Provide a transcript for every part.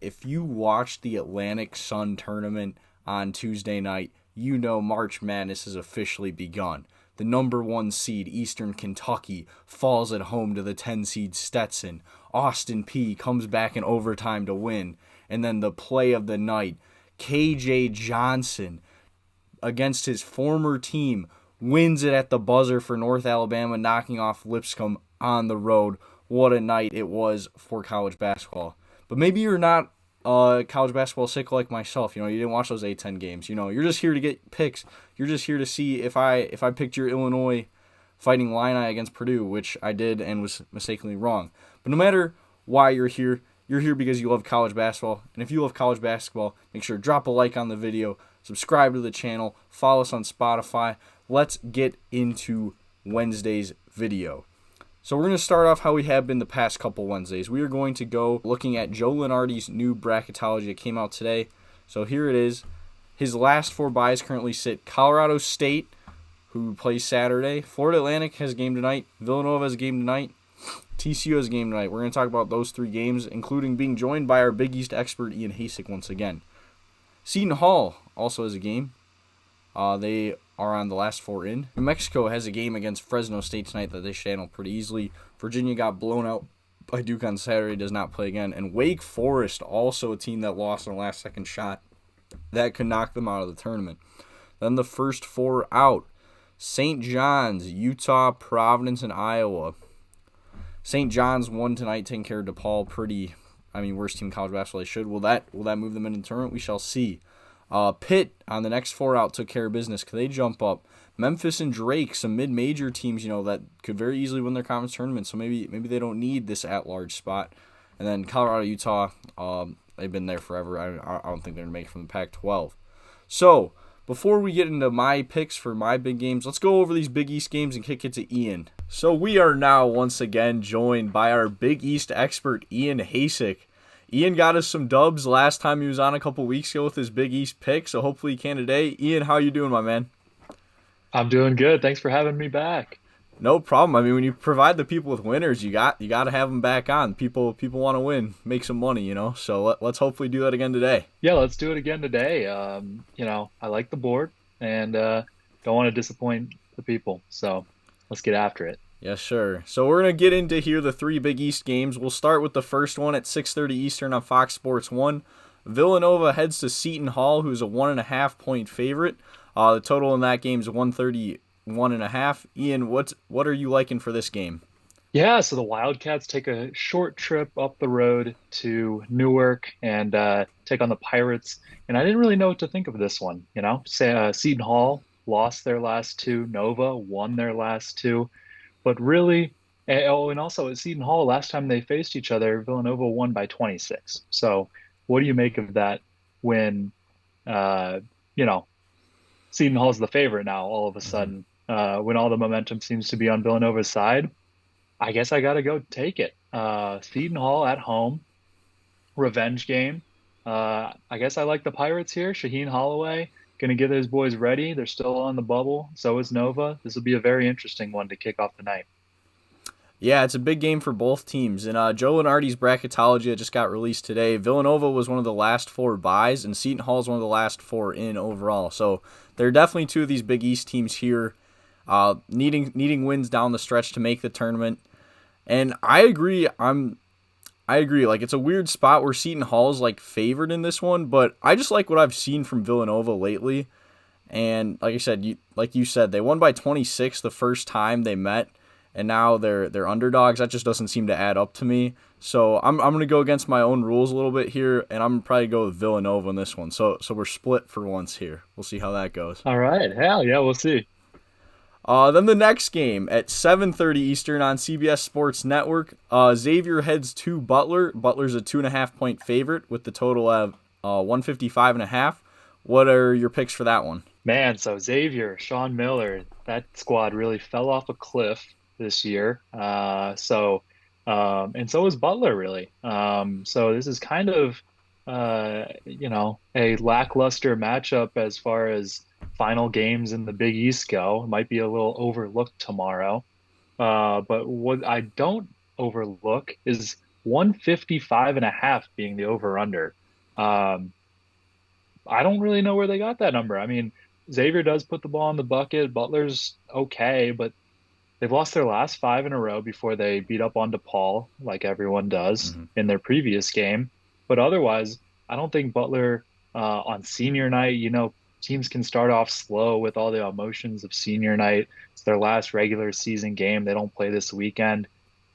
If you watched the Atlantic Sun tournament on Tuesday night, you know March Madness has officially begun. The number 1 seed, Eastern Kentucky, falls at home to the 10 seed Stetson. Austin Peay comes back in overtime to win. And then the play of the night, KJ Johnson, against his former team, wins it at the buzzer for North Alabama, knocking off Lipscomb on the road. What a night it was for college basketball. But maybe you're not college basketball sick like myself. You didn't watch those A-10 games. You're just here to get picks. You're just here to see if I picked your Illinois Fighting Illini against Purdue, which I did and was mistakenly wrong. But no matter why you're here because you love college basketball. And if you love college basketball, make sure to drop a like on the video, subscribe to the channel, follow us on Spotify. Let's get into Wednesday's video. So we're going to start off how we have been the past couple Wednesdays. We are going to go looking at Joe Lunardi's new bracketology that came out today. So here it is. His last 4 buys currently sit Colorado State, who plays Saturday. Florida Atlantic has a game tonight. Villanova has a game tonight. TCU has a game tonight. We're going to talk about those 3 games, including being joined by our Big East expert, Ian Hacek, once again. Seton Hall also has a game. They are on the last 4 in. New Mexico has a game against Fresno State tonight that they should handle pretty easily. Virginia got blown out by Duke on Saturday, does not play again. And Wake Forest, also a team that lost on a last-second shot. That could knock them out of the tournament. Then the first 4 out. St. John's, Utah, Providence, and Iowa. St. John's won tonight, taking care of DePaul. Worst team in college basketball they should. Will that move them into the tournament? We shall see. Pitt on the next 4 out took care of business. Could they jump up? Memphis and Drake, some mid-major teams, that could very easily win their conference tournament. So maybe they don't need this at-large spot. And then Colorado, Utah, they've been there forever. I don't think they're going to make it from the Pac-12. So before we get into my picks for my big games, let's go over these Big East games and kick it to Ian. So we are now once again joined by our Big East expert, Ian Hacek. Ian got us some dubs last time he was on a couple weeks ago with his Big East pick, so hopefully he can today. Ian, how you doing, my man? I'm doing good. Thanks for having me back. No problem. When you provide the people with winners, you got to have them back on. People want to win, make some money, So let's hopefully do that again today. Yeah, let's do it again today. I like the board and don't want to disappoint the people. So let's get after it. Yes, sure. So we're going to get into here the 3 Big East games. We'll start with the first one at 6:30 Eastern on Fox Sports 1. Villanova heads to Seton Hall, who's a 1.5-point favorite. The total in that game is 131.5. Ian, what are you liking for this game? Yeah, so the Wildcats take a short trip up the road to Newark and take on the Pirates. And I didn't really know what to think of this one. Seton Hall lost their last 2. Nova won their last 2. But really, and also at Seton Hall, last time they faced each other, Villanova won by 26. So what do you make of that when, Seton Hall's the favorite now all of a sudden, when all the momentum seems to be on Villanova's side? I guess I got to go take it. Seton Hall at home, revenge game. I guess I like the Pirates here. Shaheen Holloway going to get his boys ready. They're still on the bubble. So is Nova. This will be a very interesting one to kick off the night. Yeah, it's a big game for both teams. And Joe Lunardi's bracketology that just got released today, Villanova was one of the last 4 buys, and Seton Hall is one of the last 4 in overall. So there are definitely 2 of these Big East teams here needing wins down the stretch to make the tournament. And I agree. Like, it's a weird spot where Seton Hall is favored in this one, but I just like what I've seen from Villanova lately. And like I said, you said, they won by 26 the first time they met, and now they're underdogs. That just doesn't seem to add up to me. So I'm gonna go against my own rules a little bit here, and I'm gonna probably go with Villanova in this one. So we're split for once here. We'll see how that goes. All right. Hell yeah, we'll see. Then the next game at 7:30 Eastern on CBS Sports Network. Xavier heads to Butler. Butler's a 2.5-point favorite with the total of 155.5. What are your picks for that one? Man, so Xavier, Sean Miller, that squad really fell off a cliff this year. And so is Butler, really. So this is kind of, a lackluster matchup as far as final games in the Big East go. It might be a little overlooked tomorrow. But what I don't overlook is 155.5 being the over-under. Um, I don't really know where they got that number. I mean, Xavier does put the ball in the bucket. Butler's okay, but they've lost their last five in a row before they beat up on DePaul, like everyone does Hmm. in their previous game. But otherwise, I don't think Butler on senior night, teams can start off slow with all the emotions of senior night. It's their last regular season game. They don't play this weekend.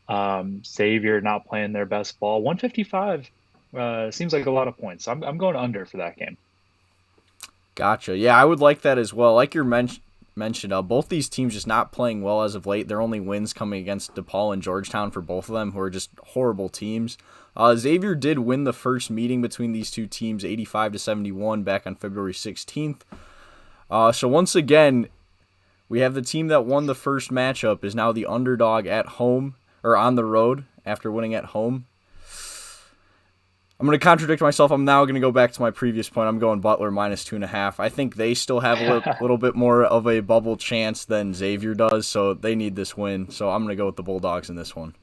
Xavier not playing their best ball. 155 seems like a lot of points. I'm going under for that game. Gotcha. Yeah, I would like that as well. Like you're mentioned, both these teams just not playing well as of late. Their only wins coming against DePaul and Georgetown for both of them, who are just horrible teams. Xavier did win the first meeting between these two teams, 85-71, back on February 16th. So once again, we have the team that won the first matchup is now the underdog at home or on the road after winning at home. I'm going to contradict myself. I'm now going to go back to my previous point. I'm going Butler -2.5. I think they still have a little bit more of a bubble chance than Xavier does, so they need this win. So I'm going to go with the Bulldogs in this one.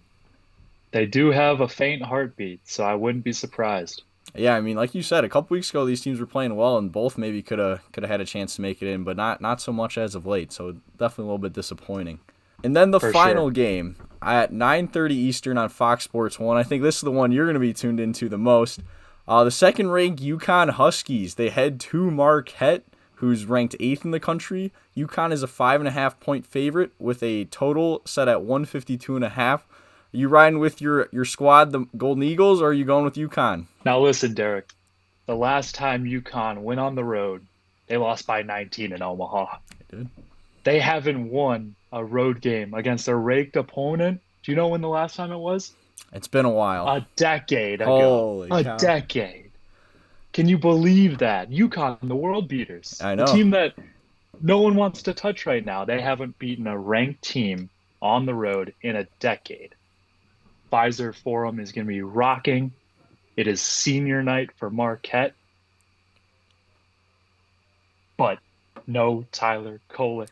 They do have a faint heartbeat, so I wouldn't be surprised. Yeah, I mean, like you said, a couple weeks ago these teams were playing well, and both maybe could have had a chance to make it in, but not so much as of late. So definitely a little bit disappointing. And then the For final sure. game at 9:30 Eastern on Fox Sports 1. I think this is the one you're going to be tuned into the most. The second-ranked UConn Huskies. They head to Marquette, who's ranked 8th in the country. UConn is a 5.5-point favorite with a total set at 152.5. Are you riding with your squad, the Golden Eagles, or are you going with UConn? Now listen, Derek, the last time UConn went on the road, they lost by 19 in Omaha. They did. They haven't won a road game against a ranked opponent. Do you know when the last time it was? It's been a while. A decade ago. Holy A cow. decade. Can you believe that? UConn, the world beaters, I the know. team that no one wants to touch right now. They haven't beaten a ranked team on the road in a decade. Pfizer Forum is going to be rocking. It is senior night for Marquette, but no Tyler Kolek.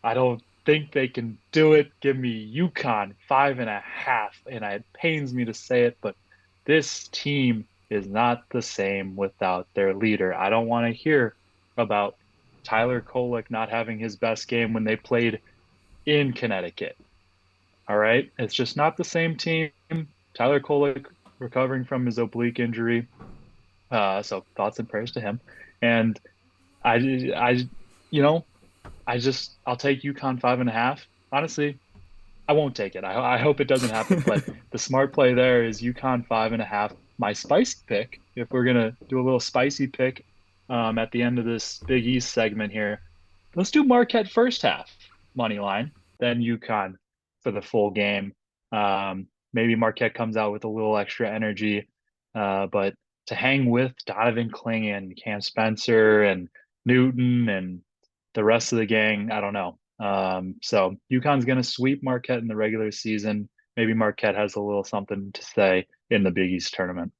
I don't think they can do it. Give me UConn 5.5. And it pains me to say it, but this team is not the same without their leader. I don't want to hear about Tyler Kolek not having his best game when they played in Connecticut. All right. It's just not the same team. Tyler Kolek recovering from his oblique injury. So thoughts and prayers to him. And I, I, you know, I'll take UConn 5.5. Honestly, I won't take it. I hope it doesn't happen. But the smart play there is UConn 5.5. My spicy pick, if we're gonna do a little spicy pick, at the end of this Big East segment here, let's do Marquette first half money line, then UConn for the full game. Maybe Marquette comes out with a little extra energy, but to hang with Donovan Clingan, Cam Spencer, and Newton, and the rest of the gang, I don't know. So UConn's going to sweep Marquette in the regular season. Maybe Marquette has a little something to say in the Big East tournament.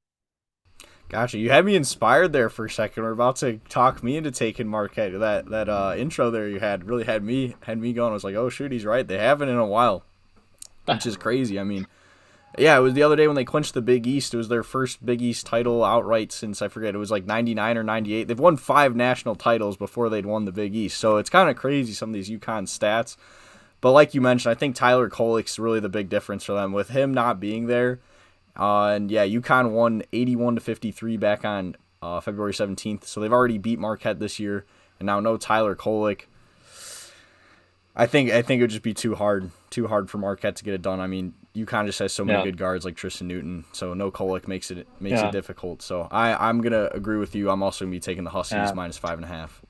Gotcha. You had me inspired there for a second. We're about to talk me into taking Marquette. That intro there you had really had me going. I was like, oh shoot, he's right. They haven't in a while, which is crazy. I mean, yeah, it was the other day when they clinched the Big East. It was their first Big East title outright since, I forget, it was like 99 or 98. They've won 5 national titles before they'd won the Big East. So it's kind of crazy, some of these UConn stats. But like you mentioned, I think Tyler Kolek's really the big difference for them. With him not being there, and yeah, UConn won 81-53 back on February 17th. So they've already beat Marquette this year, and now no Tyler Kolek. I think it would just be too hard for Marquette to get it done. I mean, UConn just has so many Yeah. good guards like Tristan Newton, so no Kolek makes it Yeah. difficult. So I'm gonna agree with you. I'm also gonna be taking the Huskies Yeah. -5.5.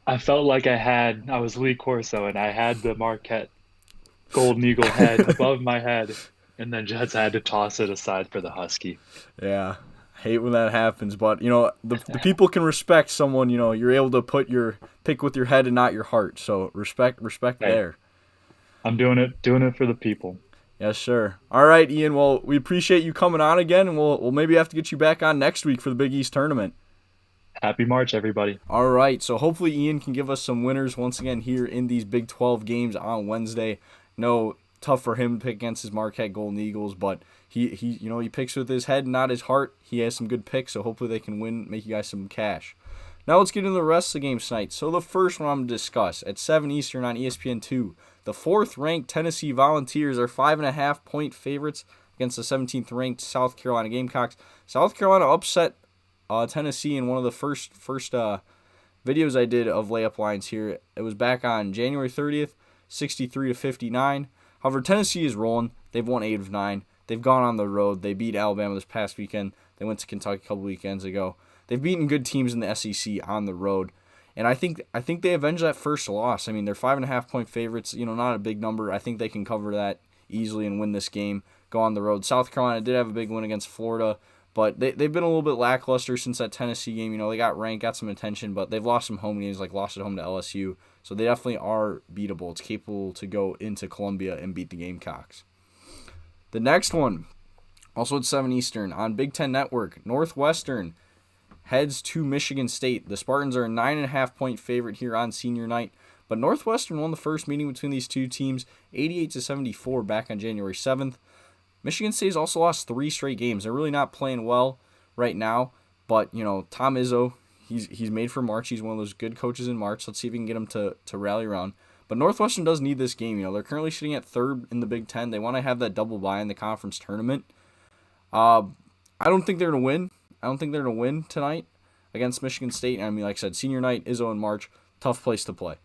I felt like I was Lee Corso and I had the Marquette Golden Eagle head above my head, and then just had to toss it aside for the Husky. Yeah, hate when that happens, but the people can respect someone. You're able to put your pick with your head and not your heart. So respect Hey, there. I'm doing it for the people. Yes, sir. All right, Ian. Well, we appreciate you coming on again, and we'll maybe have to get you back on next week for the Big East tournament. Happy March, everybody. All right, so hopefully Ian can give us some winners once again here in these Big 12 games on Wednesday. No, tough for him to pick against his Marquette Golden Eagles, but he picks with his head, not his heart. He has some good picks, so hopefully they can win, make you guys some cash. Now let's get into the rest of the games tonight. So the first one I'm going to discuss at 7 Eastern on ESPN2. The 4th-ranked Tennessee Volunteers are 5.5-point favorites against the 17th-ranked South Carolina Gamecocks. South Carolina upset Tennessee in one of the first videos I did of Layup Lines here. It was back on January 30th, 63-59. However, Tennessee is rolling. They've won 8 of 9. They've gone on the road. They beat Alabama this past weekend. They went to Kentucky a couple weekends ago. They've beaten good teams in the SEC on the road. And I think they avenged that first loss. I mean, they're 5.5-point favorites. Not a big number. I think they can cover that easily and win this game. Go on the road. South Carolina did have a big win against Florida, but they've been a little bit lackluster since that Tennessee game. They got ranked, got some attention, but they've lost some home games, like lost at home to LSU. So they definitely are beatable. It's capable to go into Columbia and beat the Gamecocks. The next one, also at 7 Eastern, on Big Ten Network, Northwestern heads to Michigan State. The Spartans are a 9.5-point favorite here on senior night, but Northwestern won the first meeting between these two teams 88-74 back on January 7th. Michigan State has also lost 3 straight games. They're really not playing well right now, but Tom Izzo, he's made for March. He's one of those good coaches in March. Let's see if we can get him to rally around. But Northwestern does need this game. They're currently sitting at 3rd in the Big Ten. They want to have that double bye in the conference tournament. I don't think they're going to win. I don't think they're going to win tonight against Michigan State. I mean, like I said, senior night, Izzo in March, tough place to play.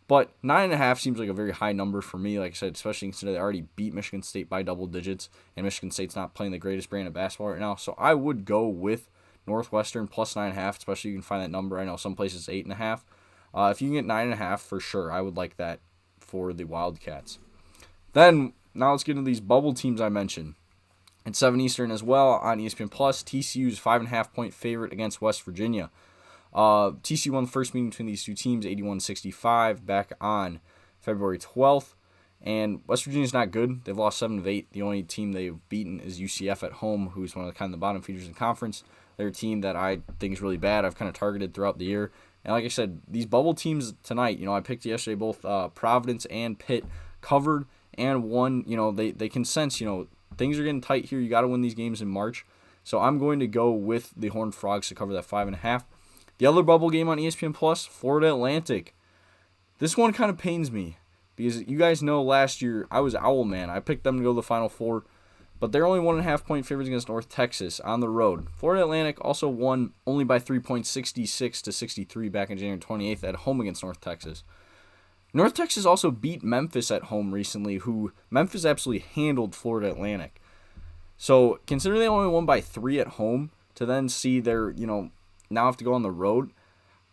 But 9.5 seems like a very high number for me, like I said, especially considering they already beat Michigan State by double digits, and Michigan State's not playing the greatest brand of basketball right now. So I would go with Northwestern plus 9.5, especially you can find that number. I know some places 8.5. If you can get 9.5 for sure, I would like that for the Wildcats. Then, now let's get into these bubble teams I mentioned. At 7 Eastern as well on ESPN+, TCU's 5.5-point favorite against West Virginia. TCU won the first meeting between these two teams, 81-65, back on February 12th. And West Virginia's not good. They've lost 7 of 8. The only team they've beaten is UCF at home, who's one of the bottom feeders in the conference. They're a team that I think is really bad. I've kind of targeted throughout the year. And like I said, these bubble teams tonight, I picked yesterday both Providence and Pitt covered and won. They can sense, things are getting tight here. You got to win these games in March. So I'm going to go with the Horned Frogs to cover that 5.5. The other bubble game on ESPN+, Florida Atlantic. This one kind of pains me because you guys know last year I was Owlman. I picked them to go to the Final Four, but they're only 1.5-point favorites against North Texas on the road. Florida Atlantic also won only by 3 points, 66-63 back on January 28th at home against North Texas. North Texas also beat Memphis at home recently, who Memphis absolutely handled Florida Atlantic. So considering they only won by 3 at home, to then see their, now have to go on the road,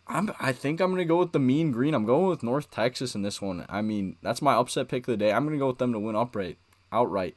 I think I'm going to go with the mean green. I'm going with North Texas in this one. I mean, that's my upset pick of the day. I'm going to go with them to win outright.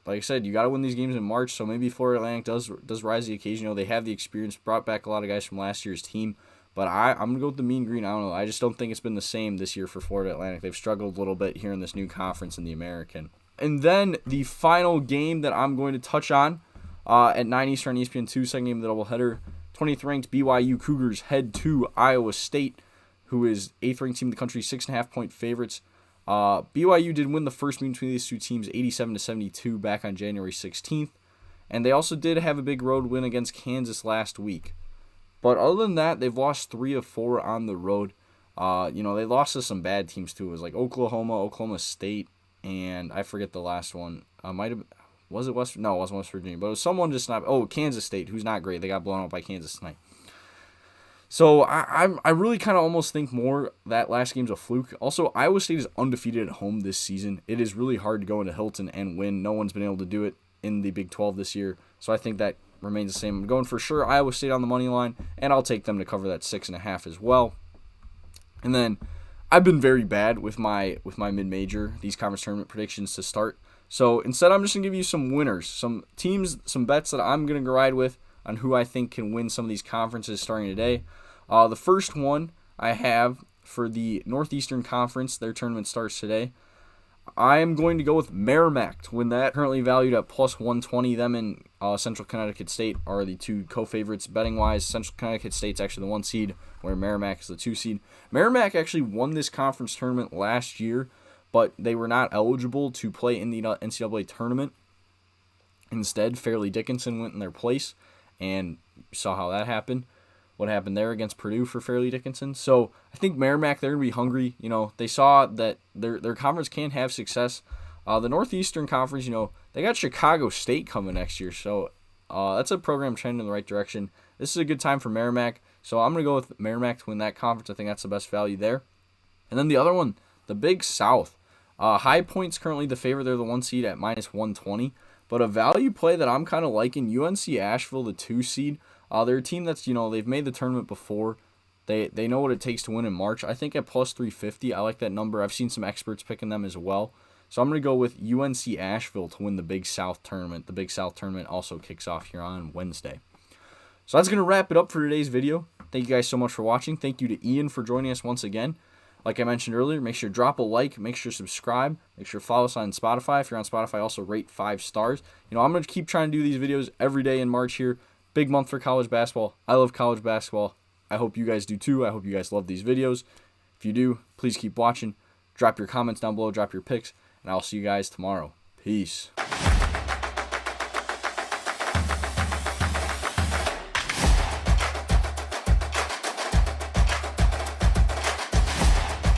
Like I said, you got to win these games in March, so maybe Florida Atlantic does rise to the occasion. They have the experience, brought back a lot of guys from last year's team. But I'm going to go with the mean green. I don't know. I just don't think it's been the same this year for Florida Atlantic. They've struggled a little bit here in this new conference in the American. And then the final game that I'm going to touch on at 9 Eastern on ESPN2, second game of the doubleheader. 20th ranked BYU Cougars head to Iowa State, who is 8th ranked team in the country, 6.5-point favorites. BYU did win the first meeting between these two teams, 87-72 back on January 16th. And they also did have a big road win against Kansas last week. But other than that, they've lost 3 of 4 on the road. They lost to some bad teams too. It was like Oklahoma State, and I forget the last one. Was it West? No, it wasn't West Virginia. But it was someone just not. Oh, Kansas State, who's not great. They got blown out by Kansas tonight. So I really kind of almost think more that last game's a fluke. Also, Iowa State is undefeated at home this season. It is really hard to go into Hilton and win. No one's been able to do it in the Big 12 this year. So I think that remains the same. I'm going for sure Iowa State on the money line, and I'll take them to cover that 6.5 as well. And then I've been very bad with my mid-major, these conference tournament predictions to start. So instead, I'm just going to give you some winners, some teams, some bets that I'm going to ride with on who I think can win some of these conferences starting today. The first one I have for the Northeastern Conference, their tournament starts today. I am going to go with Merrimack to win that, currently valued at plus 120. Them and Central Connecticut State are the two co-favorites betting-wise. Central Connecticut State's actually the 1 seed, where Merrimack is the 2 seed. Merrimack actually won this conference tournament last year, but they were not eligible to play in the NCAA tournament. Instead, Fairleigh Dickinson went in their place, and saw how that happened. What happened there against Purdue for Fairleigh Dickinson. So I think Merrimack, they're going to be hungry. They saw that their conference can have success. The Northeastern Conference, they got Chicago State coming next year. So that's a program trending in the right direction. This is a good time for Merrimack. So I'm going to go with Merrimack to win that conference. I think that's the best value there. And then the other one, the Big South. High Point's currently the favorite. They're the 1 seed at -120. But a value play that I'm kind of liking, UNC Asheville, the 2 seed. They're a team that's, they've made the tournament before. They know what it takes to win in March. I think at +350, I like that number. I've seen some experts picking them as well. So I'm going to go with UNC Asheville to win the Big South tournament. The Big South tournament also kicks off here on Wednesday. So that's going to wrap it up for today's video. Thank you guys so much for watching. Thank you to Ian for joining us once again. Like I mentioned earlier, make sure to drop a like, make sure to subscribe, make sure to follow us on Spotify. If you're on Spotify, also rate 5 stars. I'm going to keep trying to do these videos every day in March here. Big month for college basketball. I love college basketball. I hope you guys do too. I hope you guys love these videos. If you do, please keep watching. Drop your comments down below, drop your picks, and I'll see you guys tomorrow. Peace.